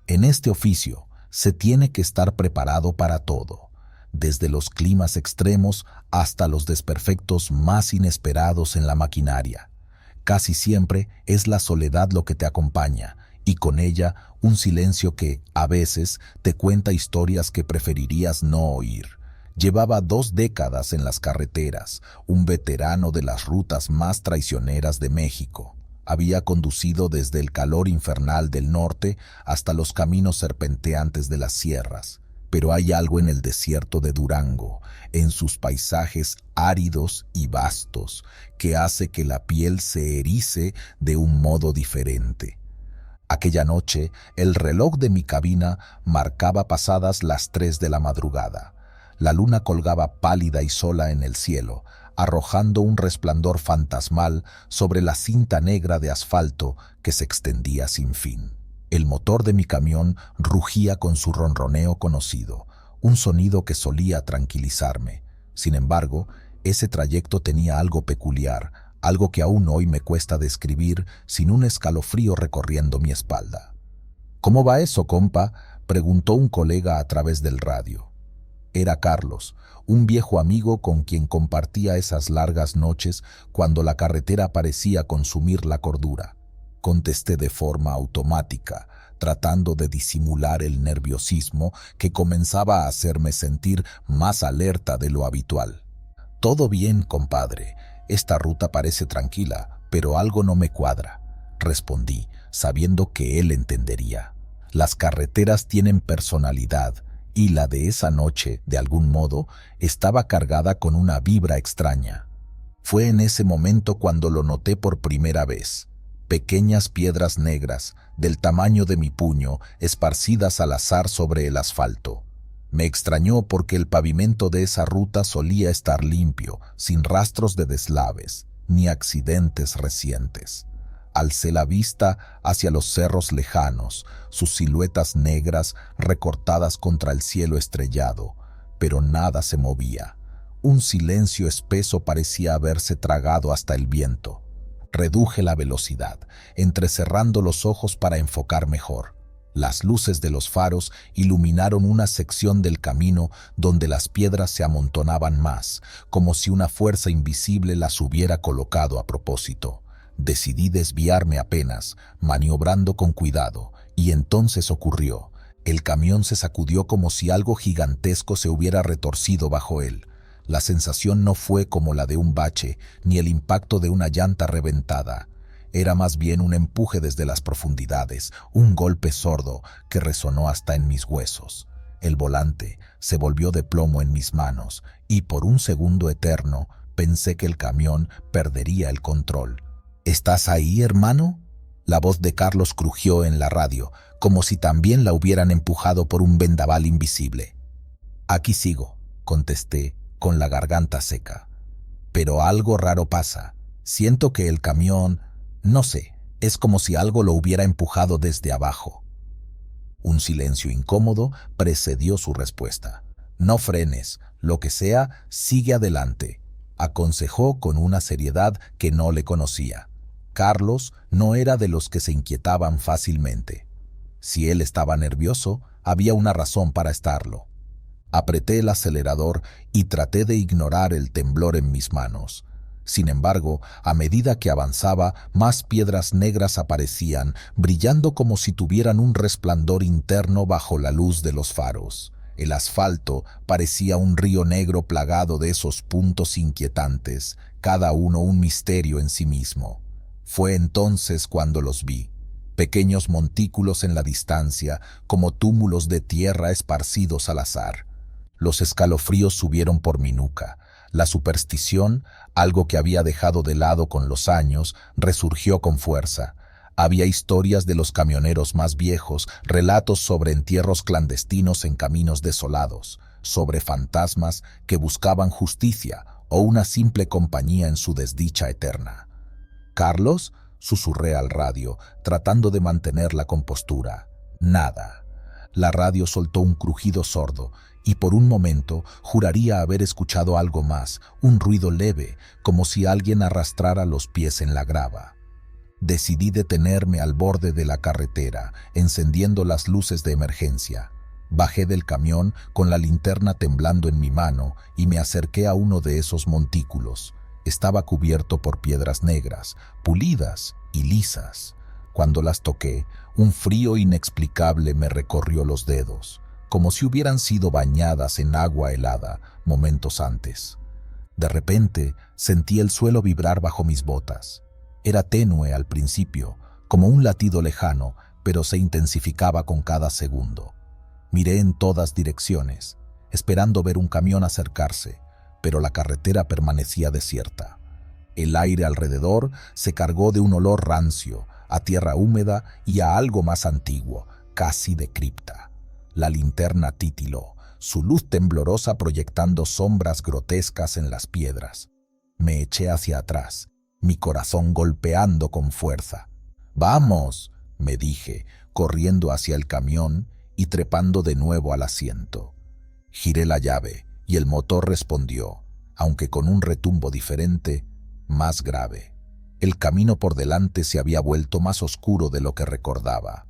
En este oficio se tiene que estar preparado para todo, desde los climas extremos hasta los desperfectos más inesperados en la maquinaria. Casi siempre es la soledad lo que te acompaña, y con ella un silencio que, a veces, te cuenta historias que preferirías no oír. Llevaba 2 décadas en las carreteras, un veterano de las rutas más traicioneras de México. Había conducido desde el calor infernal del norte hasta los caminos serpenteantes de las sierras. Pero hay algo en el desierto de Durango, en sus paisajes áridos y vastos, que hace que la piel se erice de un modo diferente. Aquella noche, el reloj de mi cabina marcaba pasadas las 3 de la madrugada. La luna colgaba pálida y sola en el cielo, arrojando un resplandor fantasmal sobre la cinta negra de asfalto que se extendía sin fin. El motor de mi camión rugía con su ronroneo conocido, un sonido que solía tranquilizarme. Sin embargo, ese trayecto tenía algo peculiar, algo que aún hoy me cuesta describir sin un escalofrío recorriendo mi espalda. «¿Cómo va eso, compa?», preguntó un colega a través del radio. Era Carlos, un viejo amigo con quien compartía esas largas noches cuando la carretera parecía consumir la cordura. Contesté de forma automática, tratando de disimular el nerviosismo que comenzaba a hacerme sentir más alerta de lo habitual. «Todo bien, compadre. Esta ruta parece tranquila, pero algo no me cuadra», respondí, sabiendo que él entendería. Las carreteras tienen personalidad, y la de esa noche, de algún modo, estaba cargada con una vibra extraña. Fue en ese momento cuando lo noté por primera vez. Pequeñas piedras negras, del tamaño de mi puño, esparcidas al azar sobre el asfalto. Me extrañó porque el pavimento de esa ruta solía estar limpio, sin rastros de deslaves, ni accidentes recientes. Alcé la vista hacia los cerros lejanos, sus siluetas negras recortadas contra el cielo estrellado, pero nada se movía. Un silencio espeso parecía haberse tragado hasta el viento. Reduje la velocidad, entrecerrando los ojos para enfocar mejor. Las luces de los faros iluminaron una sección del camino donde las piedras se amontonaban más, como si una fuerza invisible las hubiera colocado a propósito. Decidí desviarme apenas, maniobrando con cuidado, y entonces ocurrió. El camión se sacudió como si algo gigantesco se hubiera retorcido bajo él. La sensación no fue como la de un bache, ni el impacto de una llanta reventada. Era más bien un empuje desde las profundidades, un golpe sordo que resonó hasta en mis huesos. El volante se volvió de plomo en mis manos, y por un segundo eterno pensé que el camión perdería el control. «¿Estás ahí, hermano?», la voz de Carlos crujió en la radio, como si también la hubieran empujado por un vendaval invisible. «Aquí sigo», contesté, con la garganta seca. «Pero algo raro pasa. Siento que el camión, no sé, es como si algo lo hubiera empujado desde abajo». Un silencio incómodo precedió su respuesta. «No frenes, lo que sea, sigue adelante», aconsejó con una seriedad que no le conocía. Carlos no era de los que se inquietaban fácilmente. Si él estaba nervioso, había una razón para estarlo. Apreté el acelerador y traté de ignorar el temblor en mis manos. Sin embargo, a medida que avanzaba, más piedras negras aparecían, brillando como si tuvieran un resplandor interno bajo la luz de los faros. El asfalto parecía un río negro plagado de esos puntos inquietantes, cada uno un misterio en sí mismo. Fue entonces cuando los vi, pequeños montículos en la distancia, como túmulos de tierra esparcidos al azar. Los escalofríos subieron por mi nuca. La superstición, algo que había dejado de lado con los años, resurgió con fuerza. Había historias de los camioneros más viejos, relatos sobre entierros clandestinos en caminos desolados, sobre fantasmas que buscaban justicia o una simple compañía en su desdicha eterna. «¿Carlos?», susurré al radio, tratando de mantener la compostura. Nada. La radio soltó un crujido sordo, y por un momento juraría haber escuchado algo más, un ruido leve, como si alguien arrastrara los pies en la grava. Decidí detenerme al borde de la carretera, encendiendo las luces de emergencia. Bajé del camión con la linterna temblando en mi mano y me acerqué a uno de esos montículos. Estaba cubierto por piedras negras, pulidas y lisas. Cuando las toqué, un frío inexplicable me recorrió los dedos, como si hubieran sido bañadas en agua helada momentos antes. De repente, sentí el suelo vibrar bajo mis botas. Era tenue al principio, como un latido lejano, pero se intensificaba con cada segundo. Miré en todas direcciones, esperando ver un camión acercarse, pero la carretera permanecía desierta. El aire alrededor se cargó de un olor rancio, a tierra húmeda y a algo más antiguo, casi de cripta. La linterna titiló, su luz temblorosa proyectando sombras grotescas en las piedras. Me eché hacia atrás, mi corazón golpeando con fuerza. «¡Vamos!», me dije, corriendo hacia el camión y trepando de nuevo al asiento. Giré la llave y el motor respondió, aunque con un retumbo diferente, más grave. El camino por delante se había vuelto más oscuro de lo que recordaba.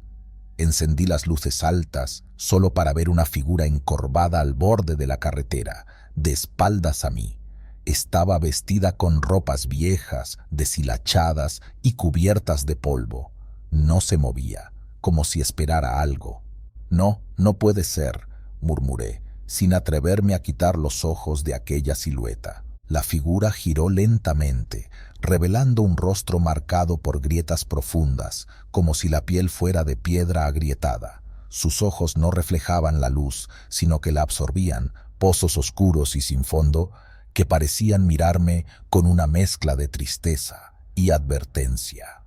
Encendí las luces altas solo para ver una figura encorvada al borde de la carretera, de espaldas a mí. Estaba vestida con ropas viejas, deshilachadas y cubiertas de polvo. No se movía, como si esperara algo. «No, no puede ser», murmuré, sin atreverme a quitar los ojos de aquella silueta. La figura giró lentamente, revelando un rostro marcado por grietas profundas, como si la piel fuera de piedra agrietada. Sus ojos no reflejaban la luz, sino que la absorbían, pozos oscuros y sin fondo, que parecían mirarme con una mezcla de tristeza y advertencia.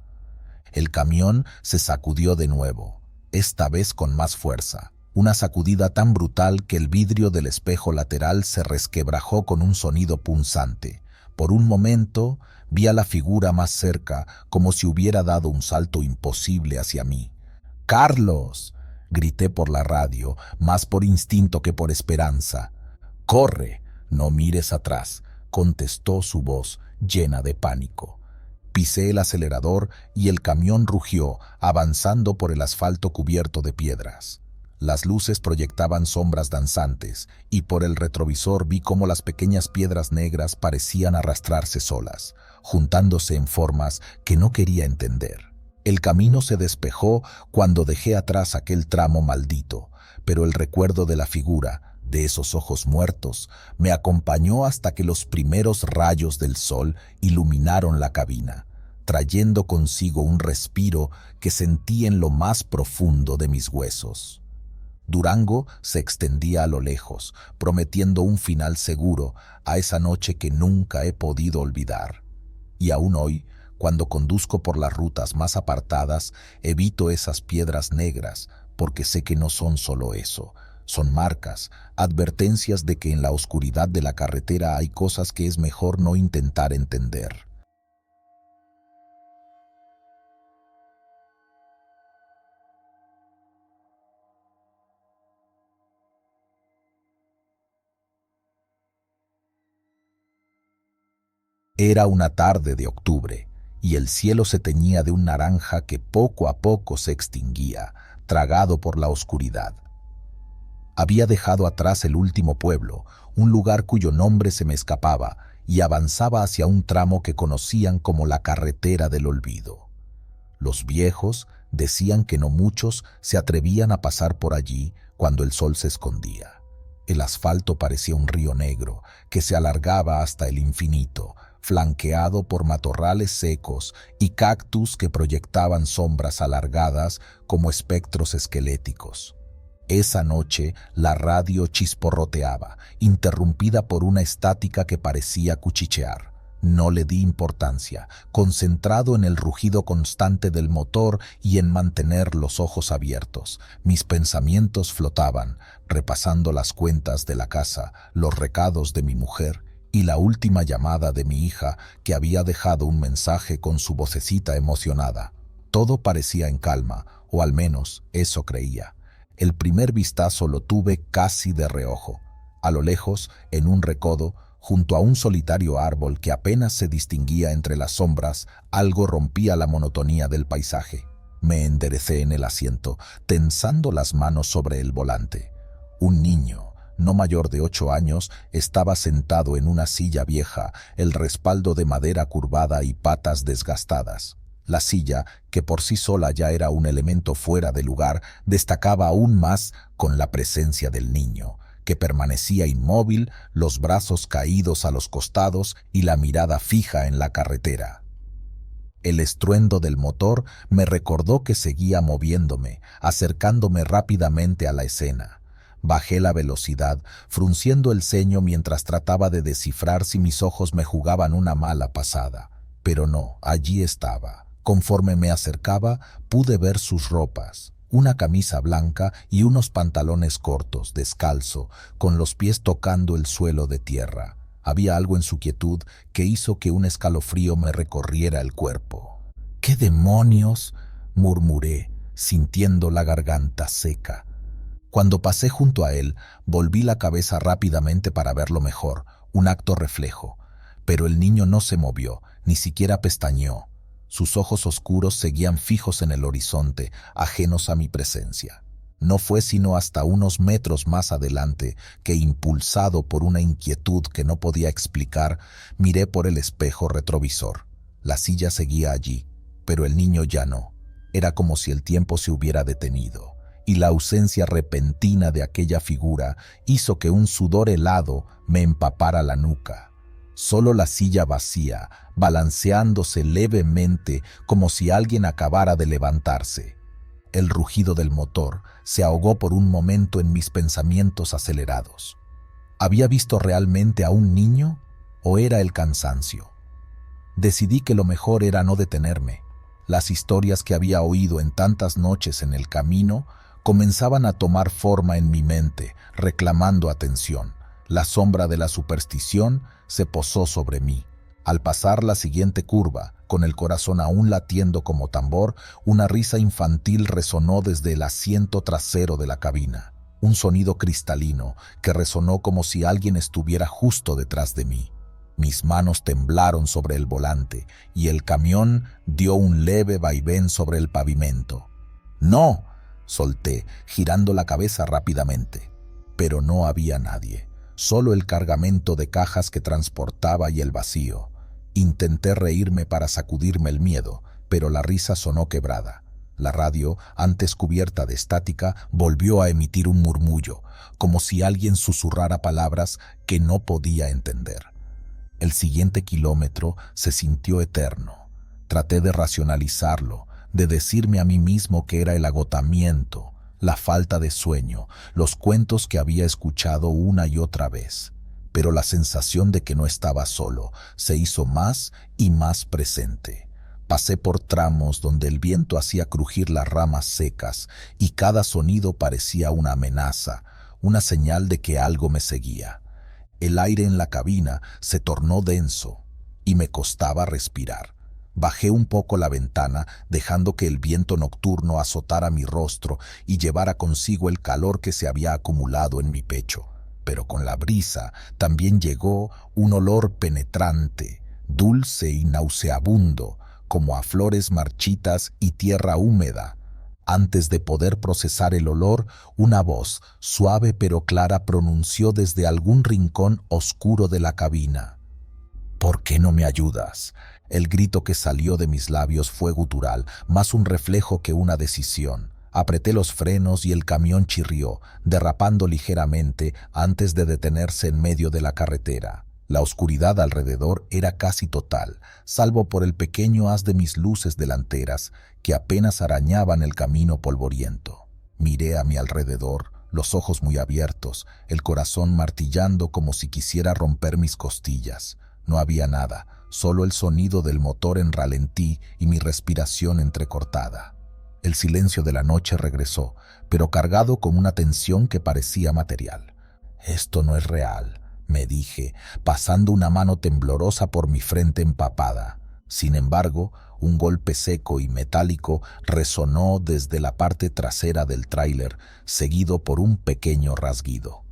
El camión se sacudió de nuevo, esta vez con más fuerza. Una sacudida tan brutal que el vidrio del espejo lateral se resquebrajó con un sonido punzante. Por un momento vi a la figura más cerca, como si hubiera dado un salto imposible hacia mí. «¡Carlos!», grité por la radio, más por instinto que por esperanza. «¡Corre! No mires atrás», contestó su voz llena de pánico. Pisé el acelerador y el camión rugió, avanzando por el asfalto cubierto de piedras. Las luces proyectaban sombras danzantes, y por el retrovisor vi cómo las pequeñas piedras negras parecían arrastrarse solas, juntándose en formas que no quería entender. El camino se despejó cuando dejé atrás aquel tramo maldito, pero el recuerdo de la figura, de esos ojos muertos, me acompañó hasta que los primeros rayos del sol iluminaron la cabina, trayendo consigo un respiro que sentí en lo más profundo de mis huesos. Durango se extendía a lo lejos, prometiendo un final seguro a esa noche que nunca he podido olvidar. Y aún hoy, cuando conduzco por las rutas más apartadas, evito esas piedras negras, porque sé que no son solo eso. Son marcas, advertencias de que en la oscuridad de la carretera hay cosas que es mejor no intentar entender. Era una tarde de octubre, y el cielo se teñía de un naranja que poco a poco se extinguía, tragado por la oscuridad. Había dejado atrás el último pueblo, un lugar cuyo nombre se me escapaba, y avanzaba hacia un tramo que conocían como la carretera del olvido. Los viejos decían que no muchos se atrevían a pasar por allí cuando el sol se escondía. El asfalto parecía un río negro que se alargaba hasta el infinito, flanqueado por matorrales secos y cactus que proyectaban sombras alargadas como espectros esqueléticos. Esa noche la radio chisporroteaba, interrumpida por una estática que parecía cuchichear. No le di importancia, concentrado en el rugido constante del motor y en mantener los ojos abiertos. Mis pensamientos flotaban, repasando las cuentas de la casa, los recados de mi mujer y la última llamada de mi hija, que había dejado un mensaje con su vocecita emocionada. Todo parecía en calma, o al menos eso creía. El primer vistazo lo tuve casi de reojo. A lo lejos, en un recodo, Junto a un solitario árbol que apenas se distinguía entre las sombras, algo rompía la monotonía del paisaje. Me enderecé en el asiento, tensando las manos sobre el volante. Un niño, no mayor de 8 años, estaba sentado en una silla vieja, el respaldo de madera curvada y patas desgastadas. La silla, que por sí sola ya era un elemento fuera de lugar, destacaba aún más con la presencia del niño, que permanecía inmóvil, los brazos caídos a los costados y la mirada fija en la carretera. El estruendo del motor me recordó que seguía moviéndome, acercándome rápidamente a la escena. Bajé la velocidad, frunciendo el ceño mientras trataba de descifrar si mis ojos me jugaban una mala pasada. Pero no, allí estaba. Conforme me acercaba, pude ver sus ropas. Una camisa blanca y unos pantalones cortos, descalzo, con los pies tocando el suelo de tierra. Había algo en su quietud que hizo que un escalofrío me recorriera el cuerpo. «¿Qué demonios?», murmuré, sintiendo la garganta seca. Cuando pasé junto a él, volví la cabeza rápidamente para verlo mejor, un acto reflejo. Pero el niño no se movió, ni siquiera pestañeó. Sus ojos oscuros seguían fijos en el horizonte, ajenos a mi presencia. No fue sino hasta unos metros más adelante que, impulsado por una inquietud que no podía explicar, miré por el espejo retrovisor. La silla seguía allí, pero el niño ya no. Era como si el tiempo se hubiera detenido, y la ausencia repentina de aquella figura hizo que un sudor helado me empapara la nuca. Solo la silla vacía, balanceándose levemente como si alguien acabara de levantarse. El rugido del motor se ahogó por un momento en mis pensamientos acelerados. ¿Había visto realmente a un niño o era el cansancio? Decidí que lo mejor era no detenerme. Las historias que había oído en tantas noches en el camino comenzaban a tomar forma en mi mente, reclamando atención. La sombra de la superstición se posó sobre mí. Al pasar la siguiente curva, con el corazón aún latiendo como tambor, una risa infantil resonó desde el asiento trasero de la cabina. Un sonido cristalino que resonó como si alguien estuviera justo detrás de mí. Mis manos temblaron sobre el volante y el camión dio un leve vaivén sobre el pavimento. «¡No!», solté, girando la cabeza rápidamente. Pero no había nadie. Solo el cargamento de cajas que transportaba y el vacío. Intenté reírme para sacudirme el miedo, pero la risa sonó quebrada. La radio, antes cubierta de estática, volvió a emitir un murmullo, como si alguien susurrara palabras que no podía entender. El siguiente kilómetro se sintió eterno. Traté de racionalizarlo, de decirme a mí mismo que era el agotamiento, la falta de sueño, los cuentos que había escuchado una y otra vez. Pero la sensación de que no estaba solo se hizo más y más presente. Pasé por tramos donde el viento hacía crujir las ramas secas y cada sonido parecía una amenaza, una señal de que algo me seguía. El aire en la cabina se tornó denso y me costaba respirar. Bajé un poco la ventana, dejando que el viento nocturno azotara mi rostro y llevara consigo el calor que se había acumulado en mi pecho. Pero con la brisa también llegó un olor penetrante, dulce y nauseabundo, como a flores marchitas y tierra húmeda. Antes de poder procesar el olor, una voz, suave pero clara, pronunció desde algún rincón oscuro de la cabina: «¿Por qué no me ayudas?». El grito que salió de mis labios fue gutural, más un reflejo que una decisión. Apreté los frenos y el camión chirrió, derrapando ligeramente antes de detenerse en medio de la carretera. La oscuridad alrededor era casi total, salvo por el pequeño haz de mis luces delanteras que apenas arañaban el camino polvoriento. Miré a mi alrededor, los ojos muy abiertos, el corazón martillando como si quisiera romper mis costillas. No había nada, solo el sonido del motor en ralentí y mi respiración entrecortada. El silencio de la noche regresó, pero cargado con una tensión que parecía material. «Esto no es real», me dije, pasando una mano temblorosa por mi frente empapada. Sin embargo, un golpe seco y metálico resonó desde la parte trasera del tráiler, seguido por un pequeño rasguido.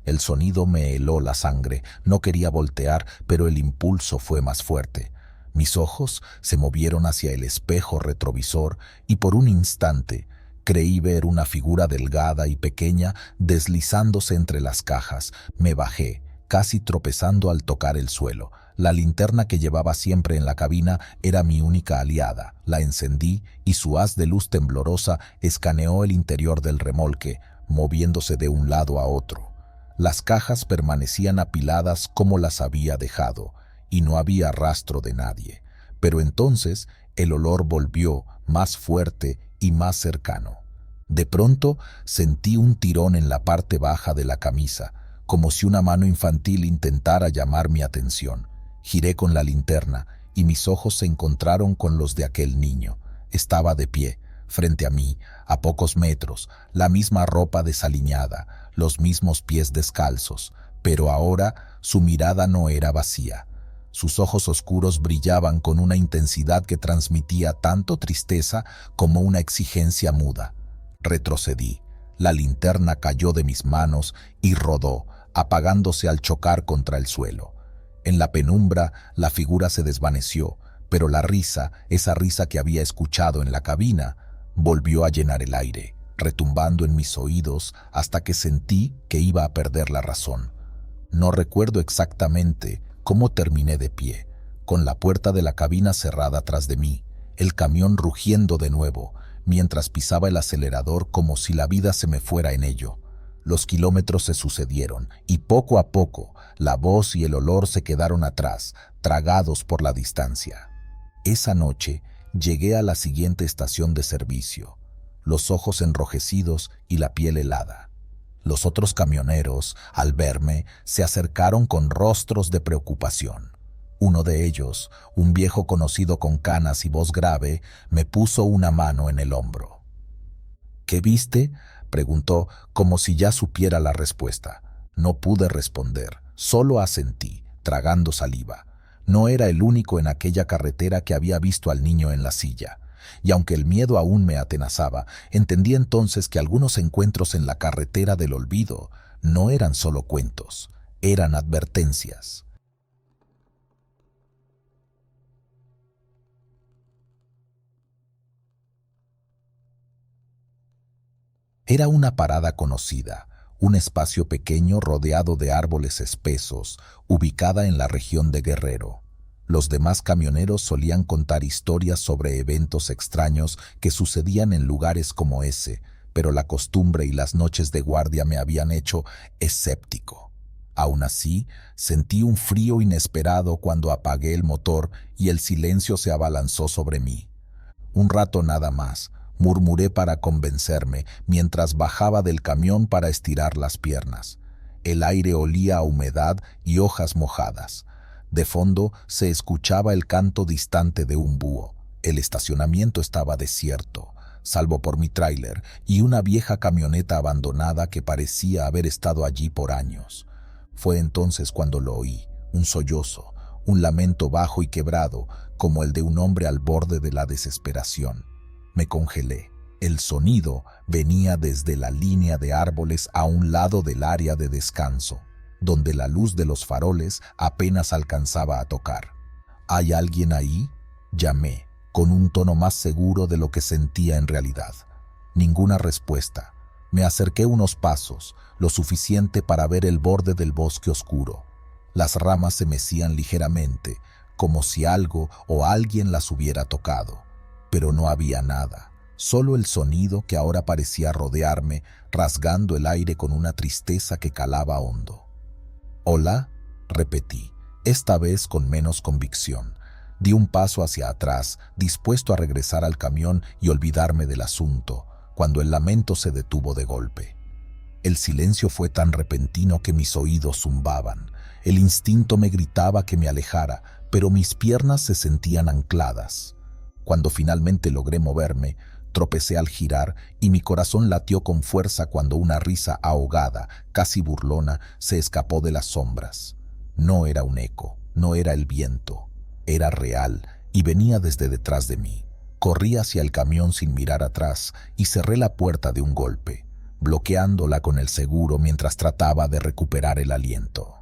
El sonido me heló la sangre. No quería voltear, pero el impulso fue más fuerte. Mis ojos se movieron hacia el espejo retrovisor y por un instante creí ver una figura delgada y pequeña deslizándose entre las cajas. Me bajé, casi tropezando al tocar el suelo. La linterna que llevaba siempre en la cabina era mi única aliada. La encendí y su haz de luz temblorosa escaneó el interior del remolque, moviéndose de un lado a otro. Las cajas permanecían apiladas como las había dejado, y no había rastro de nadie. Pero entonces el olor volvió, más fuerte y más cercano. De pronto sentí un tirón en la parte baja de la camisa, como si una mano infantil intentara llamar mi atención. Giré con la linterna y mis ojos se encontraron con los de aquel niño. Estaba de pie, frente a mí, a pocos metros, la misma ropa desaliñada, los mismos pies descalzos, pero ahora su mirada no era vacía. Sus ojos oscuros brillaban con una intensidad que transmitía tanto tristeza como una exigencia muda. Retrocedí. La linterna cayó de mis manos y rodó, apagándose al chocar contra el suelo. En la penumbra, la figura se desvaneció, pero la risa, esa risa que había escuchado en la cabina, volvió a llenar el aire, retumbando en mis oídos hasta que sentí que iba a perder la razón. No recuerdo exactamente cómo terminé de pie, con la puerta de la cabina cerrada tras de mí, el camión rugiendo de nuevo, mientras pisaba el acelerador como si la vida se me fuera en ello. Los kilómetros se sucedieron y poco a poco la voz y el olor se quedaron atrás, tragados por la distancia. Esa noche llegué a la siguiente estación de servicio, los ojos enrojecidos y la piel helada. Los otros camioneros, al verme, se acercaron con rostros de preocupación. Uno de ellos, un viejo conocido con canas y voz grave, me puso una mano en el hombro. ¿Qué viste?, preguntó, como si ya supiera la respuesta. No pude responder, solo asentí, tragando saliva. No era el único en aquella carretera que había visto al niño en la silla. Y aunque el miedo aún me atenazaba, entendí entonces que algunos encuentros en la carretera del olvido no eran solo cuentos, eran advertencias. Era una parada conocida, un espacio pequeño rodeado de árboles espesos, ubicada en la región de Guerrero. Los demás camioneros solían contar historias sobre eventos extraños que sucedían en lugares como ese, pero la costumbre y las noches de guardia me habían hecho escéptico. Aún así, sentí un frío inesperado cuando apagué el motor y el silencio se abalanzó sobre mí. Un rato nada más, murmuré para convencerme, mientras bajaba del camión para estirar las piernas. El aire olía a humedad y hojas mojadas. De fondo se escuchaba el canto distante de un búho. El estacionamiento estaba desierto, salvo por mi tráiler y una vieja camioneta abandonada que parecía haber estado allí por años. Fue entonces cuando lo oí, un sollozo, un lamento bajo y quebrado, como el de un hombre al borde de la desesperación. Me congelé. El sonido venía desde la línea de árboles a un lado del área de descanso, donde la luz de los faroles apenas alcanzaba a tocar. ¿Hay alguien ahí?, llamé, con un tono más seguro de lo que sentía en realidad. Ninguna respuesta. Me acerqué unos pasos, lo suficiente para ver el borde del bosque oscuro. Las ramas se mecían ligeramente, como si algo o alguien las hubiera tocado. Pero no había nada, solo el sonido que ahora parecía rodearme, rasgando el aire con una tristeza que calaba hondo. «Hola», repetí, esta vez con menos convicción. Di un paso hacia atrás, dispuesto a regresar al camión y olvidarme del asunto, cuando el lamento se detuvo de golpe. El silencio fue tan repentino que mis oídos zumbaban. El instinto me gritaba que me alejara, pero mis piernas se sentían ancladas. Cuando finalmente logré moverme, tropecé al girar y mi corazón latió con fuerza cuando una risa ahogada, casi burlona, se escapó de las sombras. No era un eco, no era el viento, era real y venía desde detrás de mí. Corrí hacia el camión sin mirar atrás y cerré la puerta de un golpe. bloqueándola con el seguro mientras trataba de recuperar el aliento.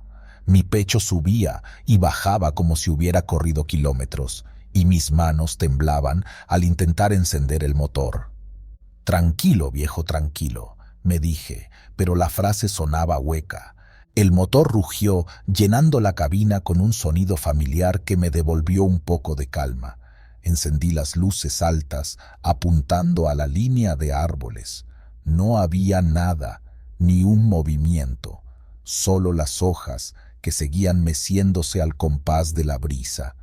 Mi pecho subía y bajaba como si hubiera corrido kilómetros, y mis manos temblaban al intentar encender el motor. Tranquilo, viejo, tranquilo, me dije, pero la frase sonaba hueca. El motor rugió, llenando la cabina con un sonido familiar que me devolvió un poco de calma. Encendí las luces altas, apuntando a la línea de árboles. No había nada, ni un movimiento, solo las hojas que seguían meciéndose al compás de la brisa.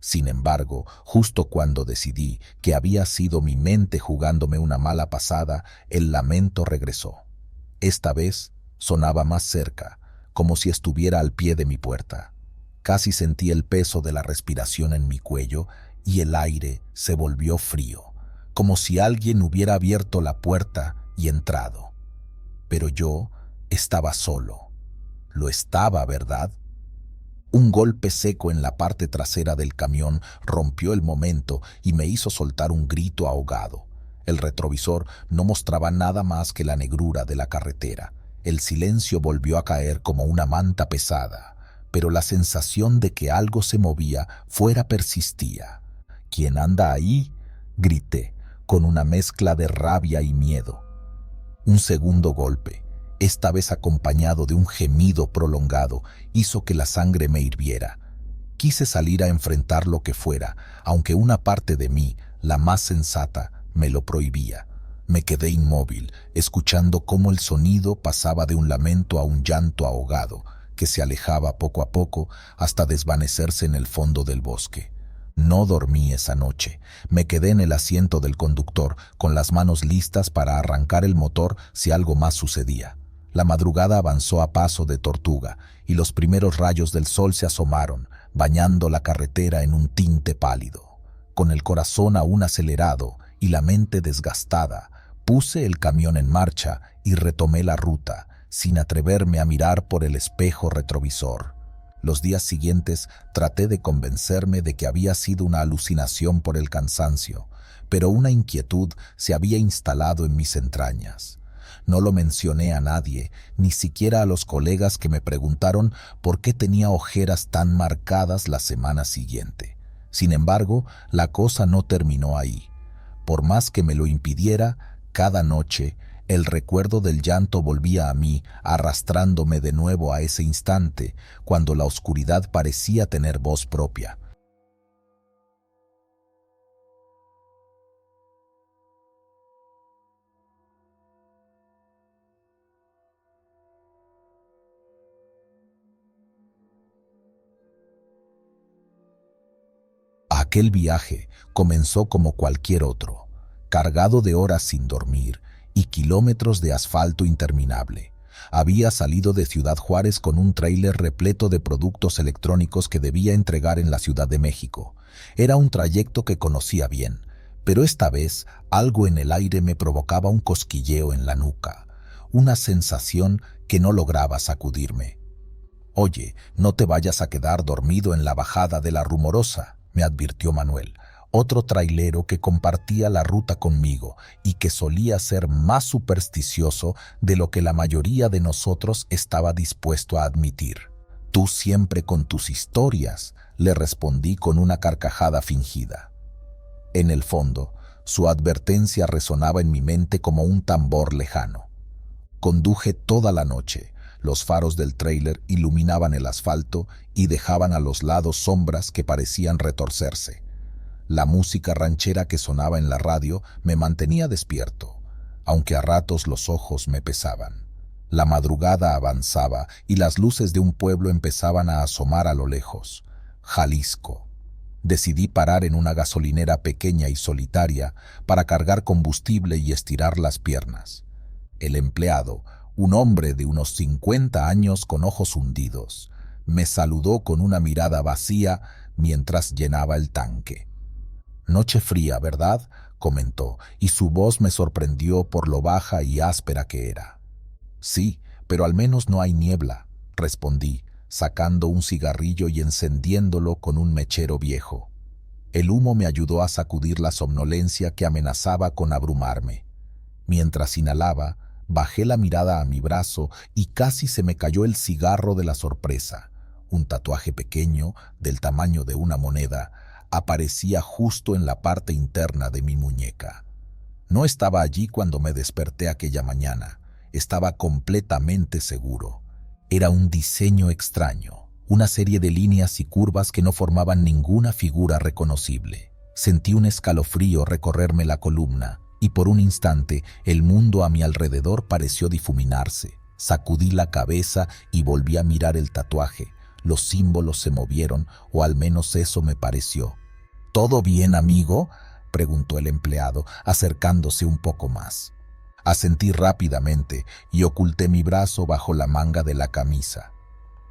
Sin embargo, justo cuando decidí que había sido mi mente jugándome una mala pasada, el lamento regresó. Esta vez sonaba más cerca, como si estuviera al pie de mi puerta. Casi sentí el peso de la respiración en mi cuello y el aire se volvió frío, como si alguien hubiera abierto la puerta y entrado. Pero yo estaba solo. Lo estaba, ¿verdad? Un golpe seco en la parte trasera del camión rompió el momento y me hizo soltar un grito ahogado. El retrovisor no mostraba nada más que la negrura de la carretera. El silencio volvió a caer como una manta pesada, pero la sensación de que algo se movía fuera persistía. ¿Quién anda ahí?, grité, con una mezcla de rabia y miedo. Un segundo golpe, esta vez acompañado de un gemido prolongado, hizo que la sangre me hirviera. Quise salir a enfrentar lo que fuera, aunque una parte de mí, la más sensata, me lo prohibía. Me quedé inmóvil, escuchando cómo el sonido pasaba de un lamento a un llanto ahogado, que se alejaba poco a poco hasta desvanecerse en el fondo del bosque. No dormí esa noche. Me quedé en el asiento del conductor, con las manos listas para arrancar el motor si algo más sucedía. La madrugada avanzó a paso de tortuga, y los primeros rayos del sol se asomaron, bañando la carretera en un tinte pálido. Con el corazón aún acelerado y la mente desgastada, puse el camión en marcha y retomé la ruta, sin atreverme a mirar por el espejo retrovisor. Los días siguientes traté de convencerme de que había sido una alucinación por el cansancio, pero una inquietud se había instalado en mis entrañas. No lo mencioné a nadie, ni siquiera a los colegas que me preguntaron por qué tenía ojeras tan marcadas la semana siguiente. Sin embargo, la cosa no terminó ahí. Por más que me lo impidiera, cada noche el recuerdo del llanto volvía a mí, arrastrándome de nuevo a ese instante, cuando la oscuridad parecía tener voz propia. Aquel viaje comenzó como cualquier otro, cargado de horas sin dormir y kilómetros de asfalto interminable. Había salido de Ciudad Juárez con un tráiler repleto de productos electrónicos que debía entregar en la Ciudad de México. Era un trayecto que conocía bien, pero esta vez algo en el aire me provocaba un cosquilleo en la nuca, una sensación que no lograba sacudirme. «Oye, no te vayas a quedar dormido en la bajada de la Rumorosa», me advirtió Manuel, otro trailero que compartía la ruta conmigo y que solía ser más supersticioso de lo que la mayoría de nosotros estaba dispuesto a admitir. «Tú siempre con tus historias», le respondí con una carcajada fingida. En el fondo, su advertencia resonaba en mi mente como un tambor lejano. Conduje toda la noche. Los faros del tráiler iluminaban el asfalto y dejaban a los lados sombras que parecían retorcerse. La música ranchera que sonaba en la radio me mantenía despierto, aunque a ratos los ojos me pesaban. La madrugada avanzaba y las luces de un pueblo empezaban a asomar a lo lejos. Jalisco. Decidí parar en una gasolinera pequeña y solitaria para cargar combustible y estirar las piernas. El empleado, un hombre de unos 50 años con ojos hundidos, me saludó con una mirada vacía mientras llenaba el tanque. «Noche fría, ¿verdad?», comentó, y su voz me sorprendió por lo baja y áspera que era. «Sí, pero al menos no hay niebla», respondí, sacando un cigarrillo y encendiéndolo con un mechero viejo. El humo me ayudó a sacudir la somnolencia que amenazaba con abrumarme. Mientras inhalaba, Bajé la mirada a mi brazo y casi se me cayó el cigarro de la sorpresa. Un tatuaje pequeño, del tamaño de una moneda, aparecía justo en la parte interna de mi muñeca. No estaba allí cuando me desperté aquella mañana. Estaba completamente seguro. Era un diseño extraño, una serie de líneas y curvas que no formaban ninguna figura reconocible. Sentí un escalofrío recorrerme la columna y por un instante el mundo a mi alrededor pareció difuminarse. Sacudí la cabeza y volví a mirar el tatuaje. Los símbolos se movieron, o al menos eso me pareció. ¿Todo bien, amigo?, preguntó el empleado, acercándose un poco más. Asentí rápidamente y oculté mi brazo bajo la manga de la camisa.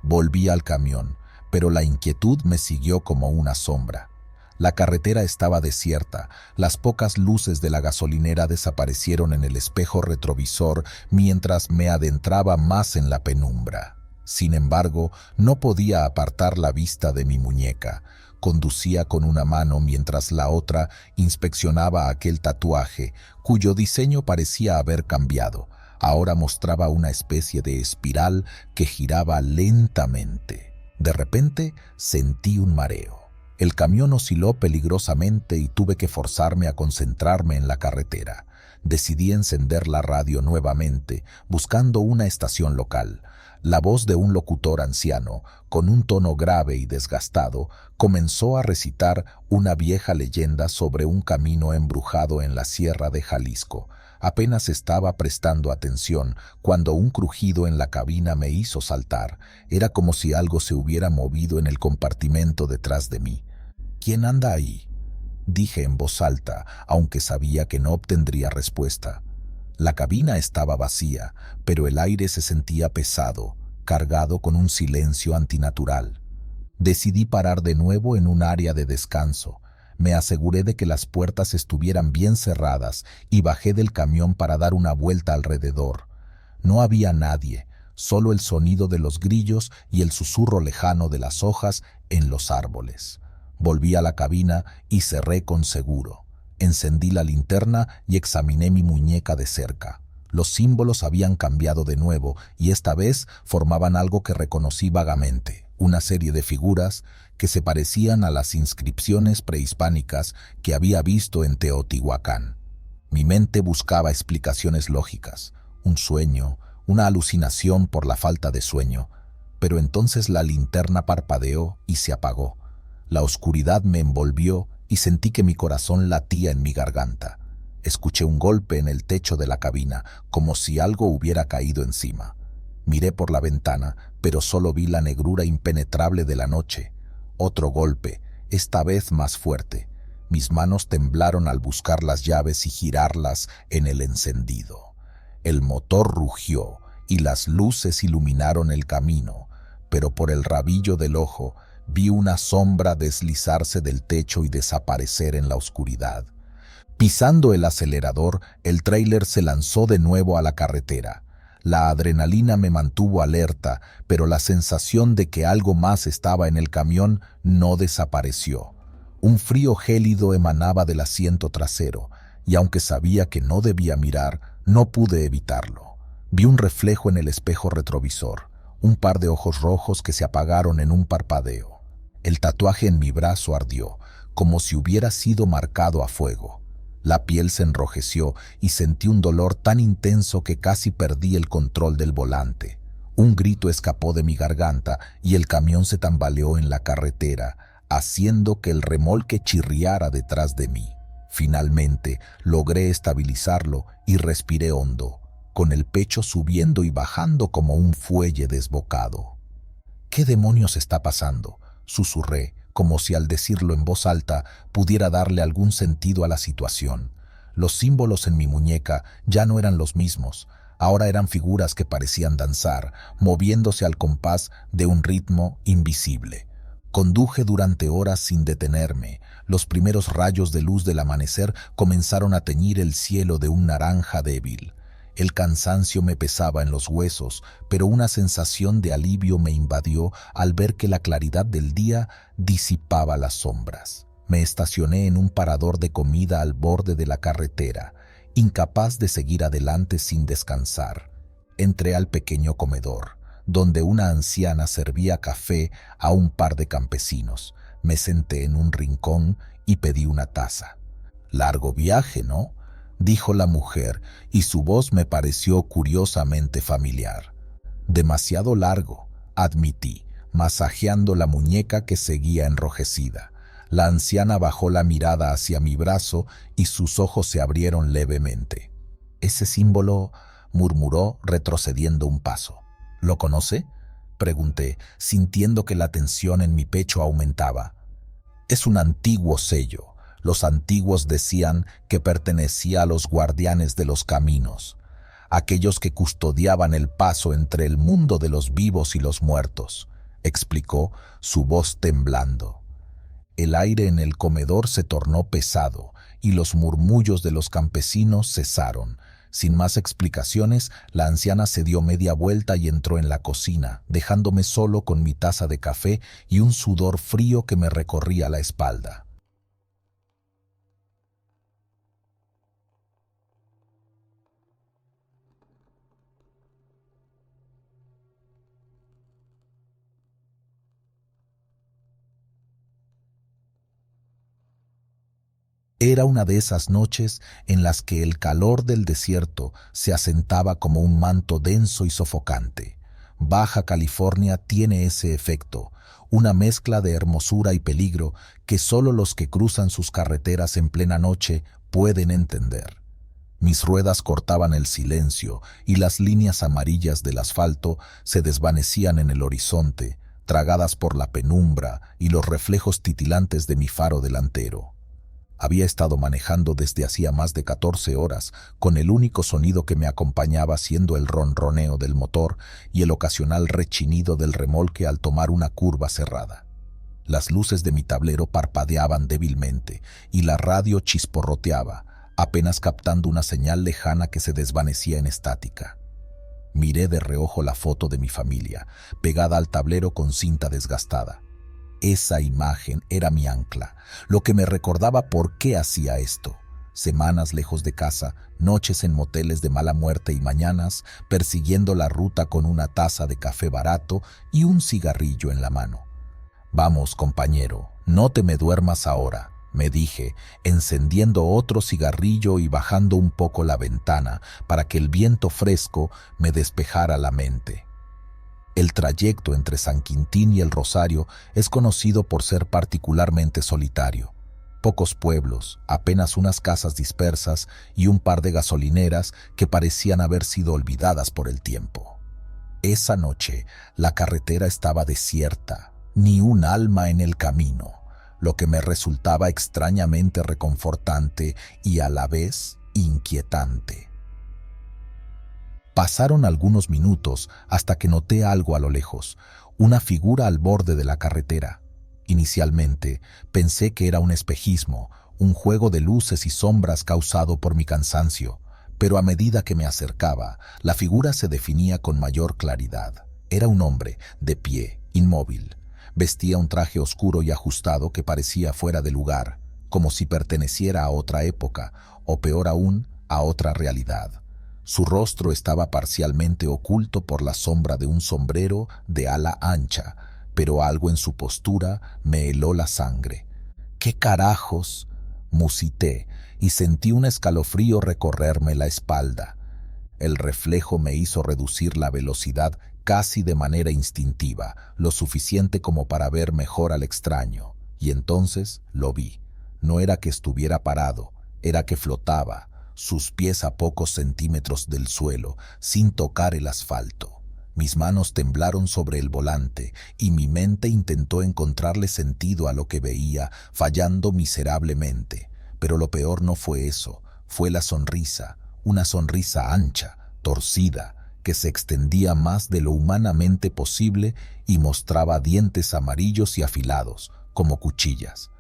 Volví al camión, pero la inquietud me siguió como una sombra. La carretera estaba desierta, las pocas luces de la gasolinera desaparecieron en el espejo retrovisor mientras me adentraba más en la penumbra. Sin embargo, no podía apartar la vista de mi muñeca. Conducía con una mano mientras la otra inspeccionaba aquel tatuaje, cuyo diseño parecía haber cambiado. Ahora mostraba una especie de espiral que giraba lentamente. De repente sentí un mareo. El camión osciló peligrosamente y tuve que forzarme a concentrarme en la carretera. Decidí encender la radio nuevamente, buscando una estación local. La voz de un locutor anciano, con un tono grave y desgastado, comenzó a recitar una vieja leyenda sobre un camino embrujado en la sierra de Jalisco. Apenas estaba prestando atención cuando un crujido en la cabina me hizo saltar. Era como si algo se hubiera movido en el compartimento detrás de mí. ¿Quién anda ahí?, dije en voz alta, aunque sabía que no obtendría respuesta. La cabina estaba vacía, pero el aire se sentía pesado, cargado con un silencio antinatural. Decidí parar de nuevo en un área de descanso. Me aseguré de que las puertas estuvieran bien cerradas y bajé del camión para dar una vuelta alrededor. No había nadie, solo el sonido de los grillos y el susurro lejano de las hojas en los árboles. Volví a la cabina y cerré con seguro. Encendí la linterna y examiné mi muñeca de cerca. Los símbolos habían cambiado de nuevo y esta vez formaban algo que reconocí vagamente, una serie de figuras que se parecían a las inscripciones prehispánicas que había visto en Teotihuacán. Mi mente buscaba explicaciones lógicas, un sueño, una alucinación por la falta de sueño, pero entonces la linterna parpadeó y se apagó. La oscuridad me envolvió y sentí que mi corazón latía en mi garganta. Escuché un golpe en el techo de la cabina, como si algo hubiera caído encima. Miré por la ventana, pero solo vi la negrura impenetrable de la noche. Otro golpe, esta vez más fuerte. Mis manos temblaron al buscar las llaves y girarlas en el encendido. El motor rugió y las luces iluminaron el camino, pero por el rabillo del ojo vi una sombra deslizarse del techo y desaparecer en la oscuridad. Pisando el acelerador, el tráiler se lanzó de nuevo a la carretera. La adrenalina me mantuvo alerta, pero la sensación de que algo más estaba en el camión no desapareció. Un frío gélido emanaba del asiento trasero, y aunque sabía que no debía mirar, no pude evitarlo. Vi un reflejo en el espejo retrovisor, un par de ojos rojos que se apagaron en un parpadeo. El tatuaje en mi brazo ardió, como si hubiera sido marcado a fuego. La piel se enrojeció y sentí un dolor tan intenso que casi perdí el control del volante. Un grito escapó de mi garganta y el camión se tambaleó en la carretera, haciendo que el remolque chirriara detrás de mí. Finalmente logré estabilizarlo y respiré hondo, con el pecho subiendo y bajando como un fuelle desbocado. ¿Qué demonios está pasando?, susurré, como si al decirlo en voz alta pudiera darle algún sentido a la situación. Los símbolos en mi muñeca ya no eran los mismos. Ahora eran figuras que parecían danzar, moviéndose al compás de un ritmo invisible. Conduje durante horas sin detenerme. Los primeros rayos de luz del amanecer comenzaron a teñir el cielo de un naranja débil. El cansancio me pesaba en los huesos, pero una sensación de alivio me invadió al ver que la claridad del día disipaba las sombras. Me estacioné en un parador de comida al borde de la carretera Incapaz de seguir adelante sin descansar, entré al pequeño comedor, donde una anciana servía café a un par de campesinos. Me senté en un rincón y pedí una taza. «Largo viaje, ¿no?», dijo la mujer, y su voz me pareció curiosamente familiar. «Demasiado largo», admití, masajeando la muñeca que seguía enrojecida. La anciana bajó la mirada hacia mi brazo y sus ojos se abrieron levemente. «Ese símbolo», murmuró, retrocediendo un paso. «¿Lo conoce?», pregunté, sintiendo que la tensión en mi pecho aumentaba. «Es un antiguo sello. Los antiguos decían que pertenecía a los guardianes de los caminos, aquellos que custodiaban el paso entre el mundo de los vivos y los muertos», explicó, su voz temblando. El aire en el comedor se tornó pesado y los murmullos de los campesinos cesaron. Sin más explicaciones, la anciana se dio media vuelta y entró en la cocina, dejándome solo con mi taza de café y un sudor frío que me recorría la espalda. Era una de esas noches en las que el calor del desierto se asentaba como un manto denso y sofocante. Baja California tiene ese efecto, una mezcla de hermosura y peligro que solo los que cruzan sus carreteras en plena noche pueden entender. Mis ruedas cortaban el silencio y las líneas amarillas del asfalto se desvanecían en el horizonte, tragadas por la penumbra y los reflejos titilantes de mi faro delantero. Había estado manejando desde hacía más de 14 horas, con el único sonido que me acompañaba siendo el ronroneo del motor y el ocasional rechinido del remolque al tomar una curva cerrada. Las luces de mi tablero parpadeaban débilmente y la radio chisporroteaba, apenas captando una señal lejana que se desvanecía en estática. Miré de reojo la foto de mi familia, pegada al tablero con cinta desgastada. Esa imagen era mi ancla, lo que me recordaba por qué hacía esto. Semanas lejos de casa, noches en moteles de mala muerte y mañanas persiguiendo la ruta con una taza de café barato y un cigarrillo en la mano. «Vamos, compañero, no te me duermas ahora», me dije, encendiendo otro cigarrillo y bajando un poco la ventana para que el viento fresco me despejara la mente. El trayecto entre San Quintín y El Rosario es conocido por ser particularmente solitario. Pocos pueblos, apenas unas casas dispersas y un par de gasolineras que parecían haber sido olvidadas por el tiempo. Esa noche la carretera estaba desierta, ni un alma en el camino, lo que me resultaba extrañamente reconfortante y a la vez inquietante. Pasaron algunos minutos hasta que noté algo a lo lejos, una figura al borde de la carretera. Inicialmente pensé que era un espejismo, un juego de luces y sombras causado por mi cansancio, pero a medida que me acercaba, la figura se definía con mayor claridad. Era un hombre, de pie, inmóvil. Vestía un traje oscuro y ajustado que parecía fuera de lugar, como si perteneciera a otra época, o peor aún, a otra realidad. Su rostro estaba parcialmente oculto por la sombra de un sombrero de ala ancha, pero algo en su postura me heló la sangre. «¿Qué carajos?», musité y sentí un escalofrío recorrerme la espalda. El reflejo me hizo reducir la velocidad casi de manera instintiva, lo suficiente como para ver mejor al extraño, y entonces lo vi. No era que estuviera parado, era que flotaba, sus pies a pocos centímetros del suelo, sin tocar el asfalto. Mis manos temblaron sobre el volante y mi mente intentó encontrarle sentido a lo que veía, fallando miserablemente. Pero lo peor no fue eso, fue la sonrisa, una sonrisa ancha, torcida, que se extendía más de lo humanamente posible y mostraba dientes amarillos y afilados, como cuchillas.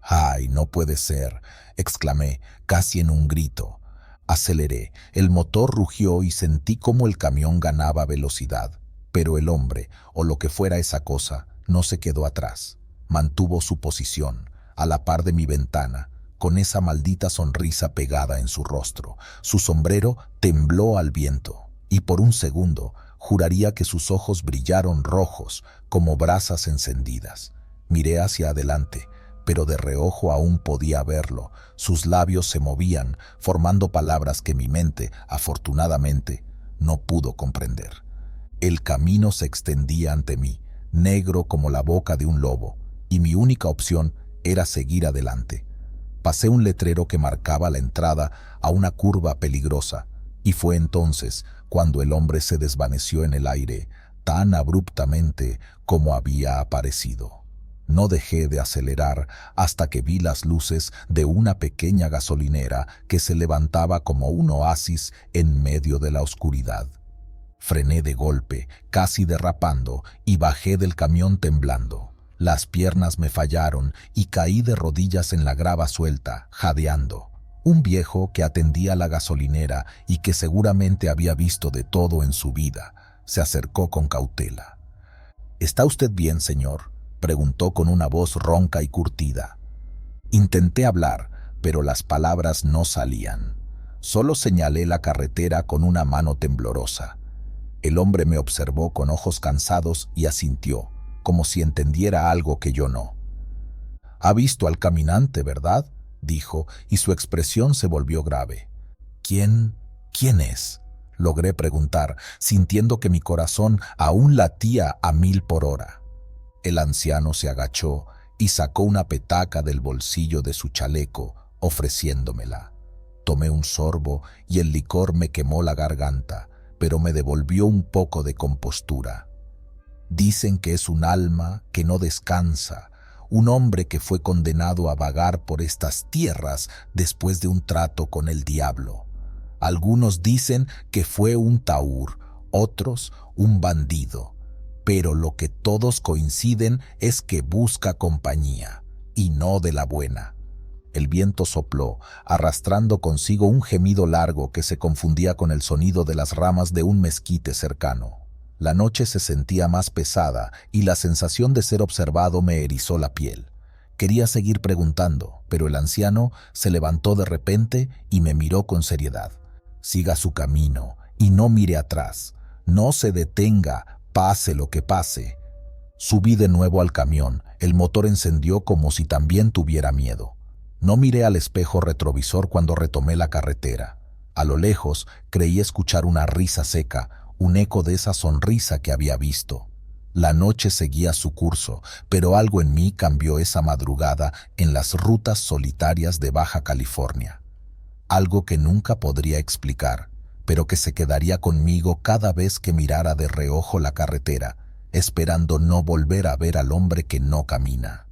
«¡Ay, no puede ser!», exclamé, casi en un grito. Aceleré, el motor rugió y sentí cómo el camión ganaba velocidad, pero el hombre, o lo que fuera esa cosa, no se quedó atrás. Mantuvo su posición, a la par de mi ventana, con esa maldita sonrisa pegada en su rostro. Su sombrero tembló al viento, y por un segundo juraría que sus ojos brillaron rojos como brasas encendidas. Miré hacia adelante, pero de reojo aún podía verlo. Sus labios se movían, formando palabras que mi mente, afortunadamente, no pudo comprender. El camino se extendía ante mí, negro como la boca de un lobo, y mi única opción era seguir adelante. Pasé un letrero que marcaba la entrada a una curva peligrosa, y fue entonces cuando el hombre se desvaneció en el aire, tan abruptamente como había aparecido. No dejé de acelerar hasta que vi las luces de una pequeña gasolinera que se levantaba como un oasis en medio de la oscuridad. Frené de golpe, casi derrapando, y bajé del camión temblando. Las piernas me fallaron y caí de rodillas en la grava suelta, jadeando. Un viejo que atendía la gasolinera y que seguramente había visto de todo en su vida, se acercó con cautela. «¿Está usted bien, señor?», preguntó con una voz ronca y curtida. Intenté hablar, pero las palabras no salían. Solo señalé la carretera con una mano temblorosa. El hombre me observó con ojos cansados y asintió, como si entendiera algo que yo no. «Ha visto al caminante, ¿verdad?», dijo, y su expresión se volvió grave. «¿Quién es?», logré preguntar, sintiendo que mi corazón aún latía a 1000 por hora. El anciano se agachó y sacó una petaca del bolsillo de su chaleco, ofreciéndomela. Tomé un sorbo y el licor me quemó la garganta, pero me devolvió un poco de compostura. «Dicen que es un alma que no descansa, un hombre que fue condenado a vagar por estas tierras después de un trato con el diablo. Algunos dicen que fue un taur, otros un bandido, pero lo que todos coinciden es que busca compañía, y no de la buena». El viento sopló, arrastrando consigo un gemido largo que se confundía con el sonido de las ramas de un mezquite cercano. La noche se sentía más pesada y la sensación de ser observado me erizó la piel. Quería seguir preguntando, pero el anciano se levantó de repente y me miró con seriedad. «Siga su camino y no mire atrás. No se detenga, pase lo que pase». Subí de nuevo al camión. El motor encendió como si también tuviera miedo. No miré al espejo retrovisor cuando retomé la carretera. A lo lejos creí escuchar una risa seca, un eco de esa sonrisa que había visto. La noche seguía su curso, pero algo en mí cambió esa madrugada en las rutas solitarias de Baja California. Algo que nunca podría explicar, pero que se quedaría conmigo cada vez que mirara de reojo la carretera, esperando no volver a ver al hombre que no camina.